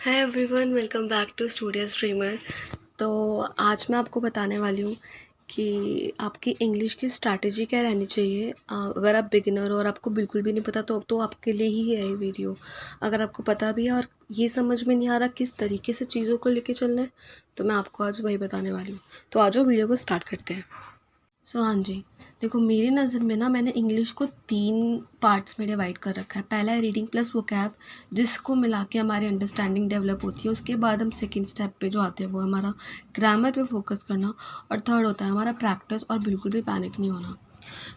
Hi everyone, welcome back to Studio Streamer. तो आज मैं आपको बताने वाली हूँ कि आपकी इंग्लिश की स्ट्रैटेजी क्या रहनी चाहिए। अगर आप बिगिनर हो और आपको बिल्कुल भी नहीं पता तो आपके लिए ही है ये वीडियो। अगर आपको पता भी है और ये समझ में नहीं आ रहा किस तरीके से चीज़ों को लेके चलना है, तो मैं आपको आज वही बताने वाली हूँ। तो आज वीडियो को स्टार्ट करते हैं। हाँ जी, देखो मेरी नज़र में ना मैंने इंग्लिश को 3 पार्ट्स में डिवाइड कर रखा है। पहला है रीडिंग प्लस वोकैब, जिसको मिला के हमारी अंडरस्टैंडिंग डेवलप होती है। उसके बाद हम सेकंड स्टेप पे जो आते हैं वो हमारा ग्रामर पे फोकस करना, और थर्ड होता है हमारा प्रैक्टिस और बिल्कुल भी पैनिक नहीं होना।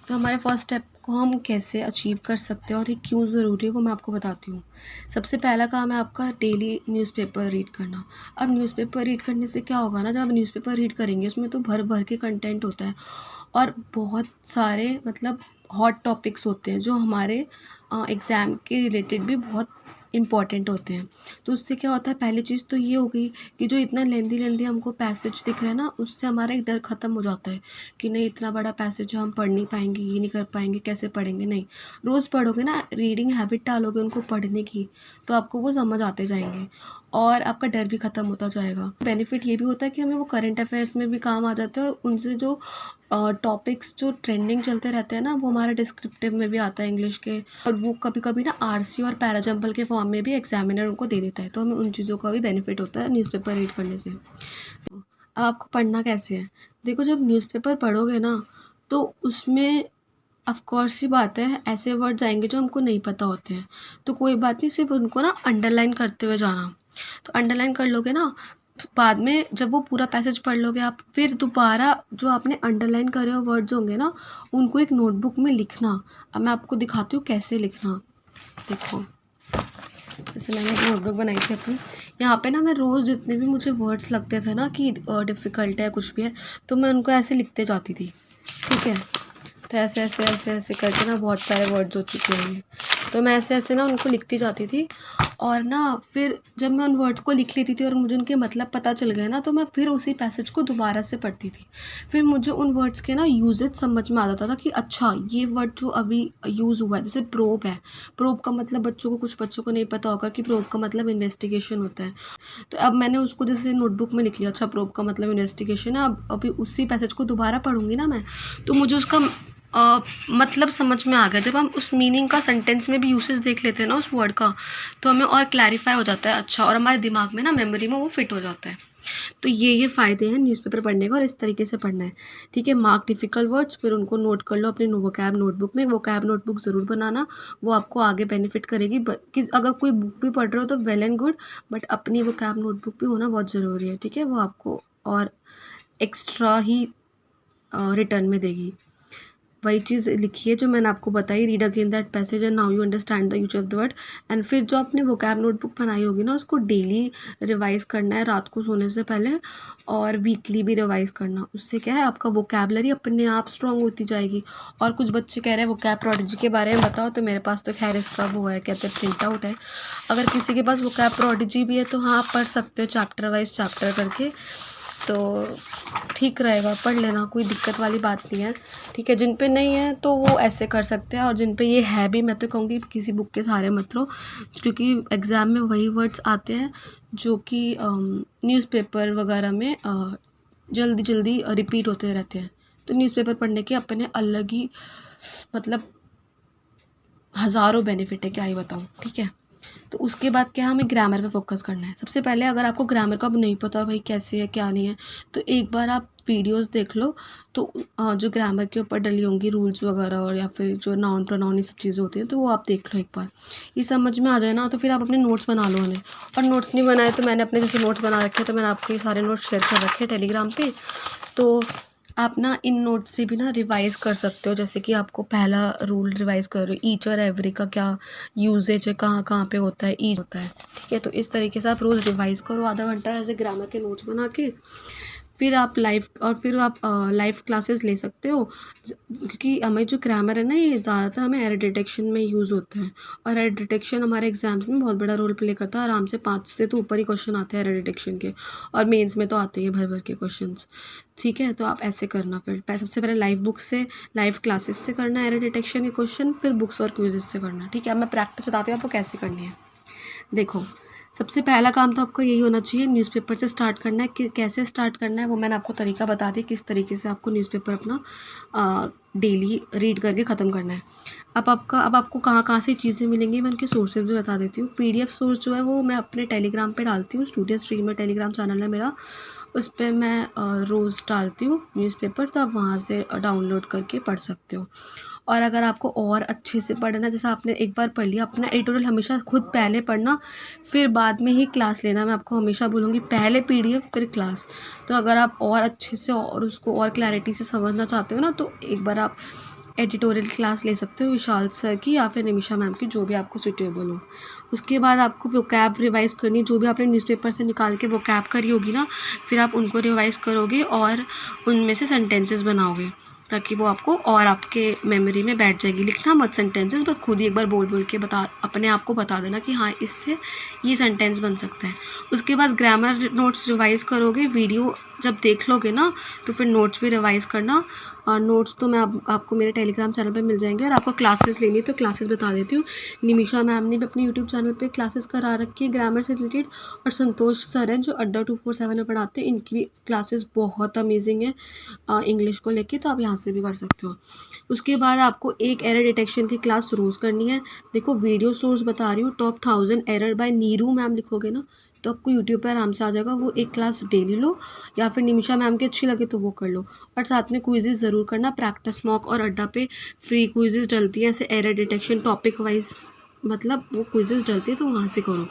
तो हमारे फर्स्ट स्टेप को हम कैसे अचीव कर सकते हैं और ये क्यों ज़रूरी है वो मैं आपको बताती हूँ। सबसे पहला काम है आपका डेली न्यूज़पेपर रीड करना। अब न्यूज़पेपर रीड करने से क्या होगा ना, जब आप न्यूज़पेपर रीड करेंगे उसमें तो भर भर के कंटेंट होता है और बहुत सारे मतलब हॉट टॉपिक्स होते हैं जो हमारे एग्ज़ाम के रिलेटेड भी बहुत इम्पॉर्टेंट होते हैं। तो उससे क्या होता है, पहली चीज़ तो ये हो गई कि जो इतना लेंदी हमको पैसेज दिख रहा है ना, उससे हमारा एक डर ख़त्म हो जाता है कि नहीं इतना बड़ा पैसेज हम पढ़ नहीं पाएंगे, ये नहीं कर पाएंगे, कैसे पढ़ेंगे। नहीं, रोज़ पढ़ोगे ना, रीडिंग हैबिट डालोगे उनको पढ़ने की, तो आपको वो समझ आते जाएंगे और आपका डर भी ख़त्म होता जाएगा। बेनिफिट ये भी होता है कि हमें वो करंट अफेयर्स में भी काम आ जाते हैं और उनसे जो टॉपिक्स जो ट्रेंडिंग चलते रहते हैं ना, वो हमारे डिस्क्रिप्टिव में भी आता है इंग्लिश के, और वो कभी कभी ना आरसी और पैराजम्पल के फॉर्म में भी एग्जामिनर उनको दे देता है। तो हमें उन चीज़ों का भी बेनिफिट होता है न्यूज़पेपर रीड करने से। तो अब आपको पढ़ना कैसे है, देखो जब न्यूज़पेपर पढ़ोगे ना तो उसमें ऑफ कोर्स ही बात है ऐसे वर्ड्स आएंगे जो हमको नहीं पता होते हैं। तो कोई बात नहीं, सिर्फ उनको ना अंडरलाइन करते हुए जाना। तो अंडरलाइन कर लोगे ना, बाद में जब वो पूरा पैसेज पढ़ लोगे आप, फिर दोबारा जो आपने अंडरलाइन करे हुए वर्ड्स होंगे ना, उनको एक नोटबुक में लिखना। अब मैं आपको दिखाती हूँ कैसे लिखना। देखो, जैसे मैंने एक नोटबुक बनाई थी अपनी, यहाँ पे ना मैं रोज़ जितने भी मुझे वर्ड्स लगते थे ना कि डिफ़िकल्ट है कुछ भी है, तो मैं उनको ऐसे लिखते जाती थी। ठीक है, तो ऐसे ऐसे ऐसे ऐसे करके ना बहुत सारे वर्ड्स हो चुके हैं, तो मैं ऐसे ऐसे ना उनको लिखती जाती थी। और ना फिर जब मैं उन वर्ड्स को लिख लेती थी और मुझे उनके मतलब पता चल गए ना, तो मैं फिर उसी पैसेज को दोबारा से पढ़ती थी। फिर मुझे उन वर्ड्स के ना यूजेज समझ में आ जाता था कि अच्छा ये वर्ड जो अभी यूज़ हुआ है, जैसे प्रोब है, प्रोब का मतलब कुछ बच्चों को नहीं पता होगा कि प्रोब का मतलब इन्वेस्टिगेशन होता है। तो अब मैंने उसको जैसे नोटबुक में लिख लिया, अच्छा प्रोब का मतलब इन्वेस्टिगेशन है। अब अभी उसी पैसेज को दोबारा पढ़ूंगी ना मैं, तो मुझे उसका मतलब समझ में आ गया। जब हम उस मीनिंग का सेंटेंस में भी यूसेज देख लेते हैं ना उस वर्ड का, तो हमें और क्लैरिफाई हो जाता है अच्छा, और हमारे दिमाग में ना मेमोरी में वो फिट हो जाता है। तो ये फ़ायदे हैं न्यूज़पेपर पढ़ने का, और इस तरीके से पढ़ना है। ठीक है, मार्क डिफ़िकल्ट वर्ड्स, फिर उनको नोट कर लो अपनी वोकैब नोटबुक में। वोकैब नोटबुक ज़रूर बनाना, वो आपको आगे बेनिफिट करेगी। अगर कोई बुक भी पढ़ रहे हो तो वेल एंड गुड, बट अपनी वोकैब नोटबुक भी होना बहुत ज़रूरी है। ठीक है, वो आपको और एक्स्ट्रा ही रिटर्न में देगी। वही चीज़ लिखी है जो मैंने आपको बताई, read again that passage and now you understand the use of the word. And फिर जो आपने वोकैब नोटबुक बनाई होगी ना, उसको डेली रिवाइज करना है रात को सोने से पहले, और वीकली भी रिवाइज करना। उससे क्या है, आपका वोकैबलरी अपने आप स्ट्रॉन्ग होती जाएगी। और कुछ बच्चे कह रहे हैं वोकैब प्रोडिजी के बारे में बताओ, तो मेरे पास तो खैर इसका वो है, कहते हैं प्रिंट आउट है। अगर किसी के पास वोकैब प्रोडिजी भी है तो हाँ, आप पढ़ सकते हो चैप्टर वाइज चैप्टर करके, तो ठीक रहेगा, पढ़ लेना, कोई दिक्कत वाली बात नहीं है। ठीक है, जिन पे नहीं है तो वो ऐसे कर सकते हैं, और जिन पे ये है भी, मैं तो कहूँगी किसी बुक के सहारे मत लो, क्योंकि एग्ज़ाम में वही वर्ड्स आते हैं जो कि न्यूज़पेपर वगैरह में जल्दी जल्दी रिपीट होते रहते हैं। तो न्यूज़पेपर पढ़ने के अपने अलग ही मतलब हज़ारों बेनिफिट है, क्या ही बताऊँ। ठीक है, तो उसके बाद क्या, हमें ग्रामर पे फोकस करना है। सबसे पहले अगर आपको ग्रामर का नहीं पता भाई कैसे है क्या नहीं है, तो एक बार आप वीडियोस देख लो। तो जो ग्रामर के ऊपर डली होंगी रूल्स वगैरह, और या फिर जो नाउन प्रोनाउन ये सब चीज़ें होती हैं, तो वो आप देख लो एक बार। ये समझ में आ जाए ना, तो फिर आप अपने नोट्स बना लो उन्हें। और नोट्स नहीं बनाए तो मैंने अपने जैसे नोट्स बना रखे हैं, तो मैंने आपके ये सारे नोट्स शेयर कर रखे हैं टेलीग्राम पे। तो आप ना इन नोट्स से भी ना रिवाइज़ कर सकते हो। जैसे कि आपको पहला रूल रिवाइज़ कर रहे हो, ईच और एवरी का क्या यूजेज है, कहाँ कहाँ पे होता है, ईच होता है। ठीक है, तो इस तरीके से आप रोज़ रिवाइज़ करो आधा घंटा ऐसे ग्रामर के नोट्स बना के। फिर आप लाइव क्लासेस ले सकते हो, क्योंकि हमें जो ग्रामर है ना, ये ज़्यादातर हमें एरर डिटेक्शन में यूज़ होता है। और एरर डिटेक्शन हमारे एग्जाम्स में बहुत बड़ा रोल प्ले करता है। आराम से 5 से तो ऊपर ही क्वेश्चन आते हैं एरर डिटेक्शन के, और मेंस में तो आते ही भर भर के क्वेश्चंस। ठीक है, तो आप ऐसे करना। फिर सबसे पहले लाइव बुक से, लाइव क्लासेस से करना एरर डिटेक्शन के क्वेश्चन, फिर बुक्स और क्विजेस से करना। ठीक है, अब मैं प्रैक्टिस बताती हूँ आपको कैसे करनी है। देखो, सबसे पहला काम तो आपका यही होना चाहिए, न्यूज़पेपर से स्टार्ट करना है। कि कैसे स्टार्ट करना है वो मैंने आपको तरीका बता दिया, किस तरीके से आपको न्यूज़पेपर अपना डेली रीड करके ख़त्म करना है। अब आपको कहाँ से चीज़ें मिलेंगी, मैं उनके सोर्सेज भी बता देती हूँ। पीडीएफ सोर्स जो है वो मैं अपने टेलीग्राम पे डालती हूँ। स्टूडियो स्ट्रीमर टेलीग्राम चैनल है मेरा, उस पे मैं रोज़ डालती हूँ न्यूज़पेपर, तो आप वहाँ से डाउनलोड करके पढ़ सकते हो। और अगर आपको और अच्छे से पढ़ना, जैसे आपने एक बार पढ़ लिया, अपना एडिटोरियल हमेशा खुद पहले पढ़ना, फिर बाद में ही क्लास लेना। मैं आपको हमेशा बोलूँगी पहले पीडीएफ फिर क्लास। तो अगर आप और अच्छे से और उसको और क्लैरिटी से समझना चाहते हो ना, तो एक बार आप एडिटोरियल क्लास ले सकते हो विशाल सर की या फिर निमिषा मैम की, जो भी आपको सूटेबल हो। उसके बाद आपको वोकैब रिवाइज़ करनी, जो भी आपने न्यूज़पेपर से निकाल के वोकैब करी होगी ना, फिर आप उनको रिवाइज़ करोगे और उनमें से सेंटेंसेस बनाओगे, ताकि वो आपको और आपके मेमोरी में बैठ जाएगी। लिखना मत सेंटेंसेस, बस खुद ही एक बार बोल बोल के अपने आप को बता देना कि हाँ इससे ये सेंटेंस बन सकता है। उसके बाद ग्रामर नोट्स रिवाइज़ करोगे, वीडियो जब देख लोगे ना तो फिर नोट्स भी रिवाइज़ करना। और नोट्स तो मैं आपको मेरे टेलीग्राम चैनल पे मिल जाएंगे। और आपको क्लासेस लेनी है तो क्लासेस बता देती हूँ। निमिषा मैम ने भी अपने यूट्यूब चैनल पे क्लासेस करा रखी है ग्रामर से रिलेटेड, और संतोष सर हैं जो अड्डा 247 में पढ़ाते हैं, इनकी भी क्लासेस बहुत अमेजिंग है इंग्लिश को लेके, तो आप यहाँ से भी कर सकते हो। उसके बाद आपको एक एरर डिटेक्शन की क्लास रोज़ करनी है। देखो वीडियो सोर्स बता रही हूँ, top 1000 error bye Neeru ma'am लिखोगे ना तो आपको यूट्यूब पर आराम से आ जाएगा। वो एक क्लास डेली लो, या फिर निमिषा मैम की अच्छी लगे तो वो कर लो। और साथ में क्विज़ेस ज़रूर करना। प्रैक्टिस मॉक और अड्डा पे फ्री क्विज़ेस डलती हैं, ऐसे एरर डिटेक्शन टॉपिक वाइज, मतलब वो क्विज़ेस डलती है तो वहाँ से करो।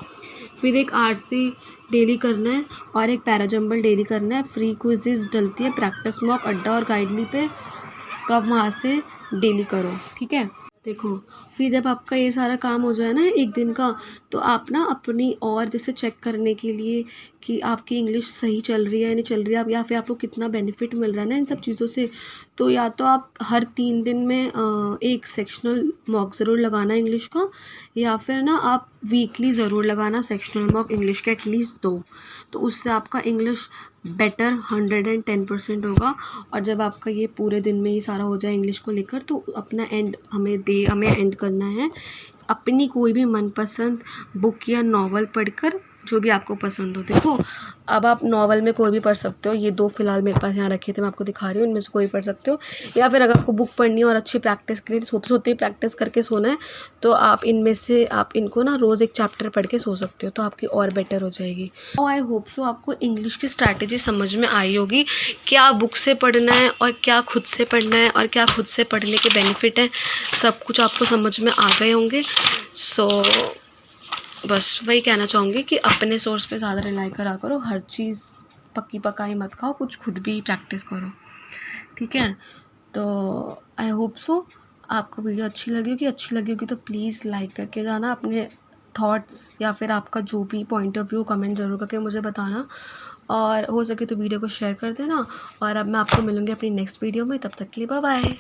फिर एक आरसी डेली करना है और एक पैराजंबल डेली करना है। फ्री क्विज़ेस डलती है प्रैक्टिस मॉक, अड्डा और गाइडली पे, कब वहाँ से डेली करो, ठीक है। देखो फिर जब आपका ये सारा काम हो जाए ना एक दिन का, तो आप ना अपनी और जैसे चेक करने के लिए कि आपकी इंग्लिश सही चल रही है या नहीं चल रही है, आप या फिर आपको कितना बेनिफिट मिल रहा है ना इन सब चीज़ों से, तो या तो आप हर 3 दिन में एक सेक्शनल मॉक ज़रूर लगाना इंग्लिश का, या फिर ना आप वीकली ज़रूर लगाना सेक्शनल मॉक इंग्लिश के एटलीस्ट 2। तो उससे आपका इंग्लिश बेटर 110% होगा। और जब आपका ये पूरे दिन में ये सारा हो जाए इंग्लिश को लेकर, तो अपना हमें एंड करना है अपनी कोई भी मनपसंद बुक या नॉवल पढ़कर, जो भी आपको पसंद हो। देखो अब आप नॉवल में कोई भी पढ़ सकते हो, ये 2 फ़िलहाल मेरे पास यहाँ रखे थे, मैं आपको दिखा रही हूँ, इनमें से कोई पढ़ सकते हो। या फिर अगर आपको बुक पढ़नी है और अच्छी प्रैक्टिस के लिए सोते सोते ही प्रैक्टिस करके सोना है, तो आप इनमें से आप इनको ना रोज़ एक चैप्टर पढ़ के सो सकते हो, तो आपकी और बेटर हो जाएगी। आई होप सो आपको इंग्लिश की स्ट्रैटेजी समझ में आई होगी, क्या बुक से पढ़ना है और क्या खुद से पढ़ना है और क्या खुद से पढ़ने के बेनिफिट हैं, सब कुछ आपको समझ में आ गए होंगे। सो बस वही कहना चाहूँगी कि अपने सोर्स पे ज़्यादा रिलाई करा करो, हर चीज़ पक्की पकाई मत खाओ, कुछ खुद भी प्रैक्टिस करो, ठीक है। तो आई होप सो आपको वीडियो अच्छी लगी होगी तो प्लीज़ लाइक करके जाना। अपने थॉट्स या फिर आपका जो भी पॉइंट ऑफ व्यू कमेंट ज़रूर करके मुझे बताना, और हो सके तो वीडियो को शेयर कर देना। और अब मैं आपको मिलूँगी अपनी नेक्स्ट वीडियो में, तब तक के लिए बाय बाय।